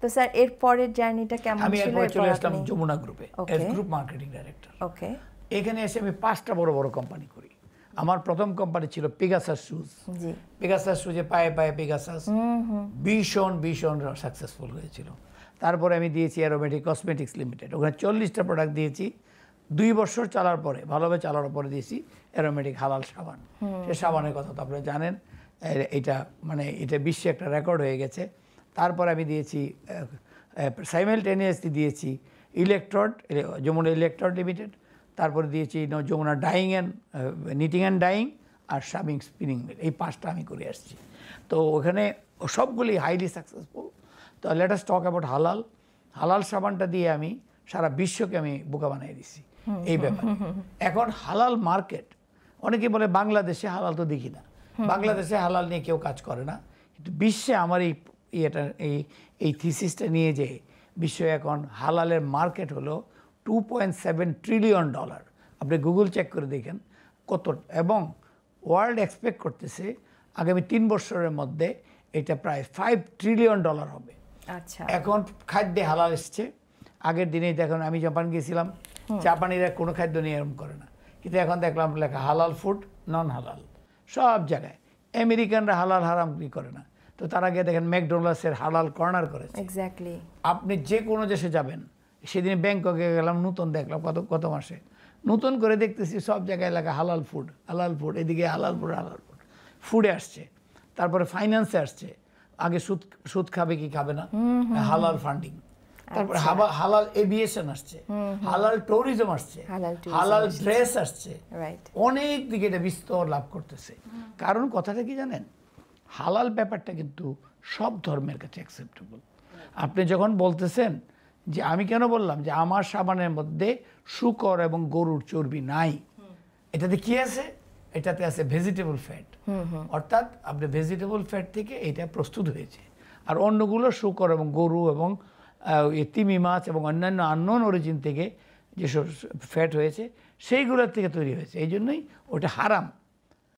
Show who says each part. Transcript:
Speaker 1: তো স্যার এর পরের জার্নিটা কেমন
Speaker 2: আমি
Speaker 1: ছিল?
Speaker 2: এরপর চলে
Speaker 1: এরপর
Speaker 2: আসলাম
Speaker 1: আপনি-
Speaker 2: যমুনা গ্রুপে
Speaker 1: Okay.
Speaker 2: As group marketing director.
Speaker 1: Okay,
Speaker 2: এখানে এসে আমি 5টা বড় বড় কোম্পানি করি। আমার প্রথম কোম্পানি ছিল পেগাসাস শুজ।
Speaker 1: জি,
Speaker 2: পেগাসাস শুজে পায়ে পায়ে পেগাসাস ভীষণ ভীষণ সাকসেসফুল হয়েছিল। তারপরে আমি দিয়েছি অ্যারোমেটিক কসমেটিক্স লিমিটেড, ওখানে 40টা প্রোডাক্ট দিয়েছি। 2 বছর চালার পরে, ভালোভাবে চালার পরে দিয়েছি অ্যারোমেটিক হালাল সাবান। সে সাবানের কথা তো আপনারা জানেন, এটা মানে এটা বিশ্বে একটা রেকর্ড হয়ে গেছে। তারপরে আমি দিয়েছি সাইমেলটেনিয়াসলি দিয়েছি ইলেকট্রড, যমুনা ইলেকট্রড লিমিটেড। তারপরে দিয়েছি Jamuna dyeing and knitting and dyeing আর শাবিং স্পিনিং মিল। এই 5টা আমি করে আসছি। তো ওখানে সবগুলি হাইলি সাকসেসফুল। তো লেট আস টক অ্যাবাউট হালাল। হালাল সাবানটা দিয়ে আমি সারা বিশ্বকে আমি বোকা বানিয়ে দিচ্ছি এই ব্যাপারে। এখন হালাল মার্কেট, অনেকে বলে বাংলাদেশে হালাল তো দেখি না, বাংলাদেশে হালাল নিয়ে কেউ কাজ করে না, কিন্তু বিশ্বে আমার এই থিসিসটা নিয়ে যে বিশ্বে এখন হালালের মার্কেট হলো $2.7 ট্রিলিয়ন। আপনি গুগল চেক করে দেখেন কত, এবং ওয়ার্ল্ড এক্সপেক্ট করতেছে আগামী 3 বছরের মধ্যে এটা প্রায় $5 ট্রিলিয়ন হবে।
Speaker 1: আচ্ছা,
Speaker 2: এখন খাদ্যে হালাল এসছে। আগের দিনে দেখুন আমি জাপান গিয়েছিলাম, জাপানিরা কোনো খাদ্য নিয়ে এরকম করে না, কিন্তু এখন দেখলাম লেখা হালাল ফুড, নন হালাল সব জায়গায়। আমেরিকানরা হালাল হারাম কি করে না, তো তার আগে দেখেন ম্যাকডোনাল্ডসের হালাল কর্নার করেছে।
Speaker 1: এক্স্যাক্টলি।
Speaker 2: আপনি যে কোনো দেশে যাবেন, সেদিন ব্যাংককে গেলাম, নতুন দেখলাম কত মাসে নতুন করে দেখতেছি সব জায়গায় লেখা হালাল ফুড, হালাল ফুড, এদিকে হালাল ফুড, হালাল ফুড ফুডে আসছে। তারপরে ফাইন্যান্সে আসছে, আগে সুদ খাবে কি খাবে না, হালাল ফান্ডিং। তারপরে হালাল এভিয়েশন আসছে, হালাল ট্যুরিজম আসছে, হালাল ড্রেস আসছে, অনেক দিকে এটা বিস্তর লাভ করতেছে। কারণ কথাটা কি জানেন, হালাল ব্যাপারটা কিন্তু সব ধর্মের কাছে অ্যাকসেপ্টেবল। আপনি যখন বলতেছেন যে আমি কেন বললাম যে আমার সাবানের মধ্যে শূকর এবং গরুর চর্বি নাই, এটাতে কি আছে? এটাতে আছে ভেজিটেবল ফ্যাট, অর্থাৎ আপনি ভেজিটেবল ফ্যাট থেকে এটা প্রস্তুত হয়েছে। আর অন্যগুলো শূকর এবং গরু এবং তিমি মাছ এবং অন্যান্য আননোন অরিজিন থেকে যেসব ফ্যাট হয়েছে সেইগুলোর থেকে তৈরি হয়েছে, এই জন্যই ওটা হারাম।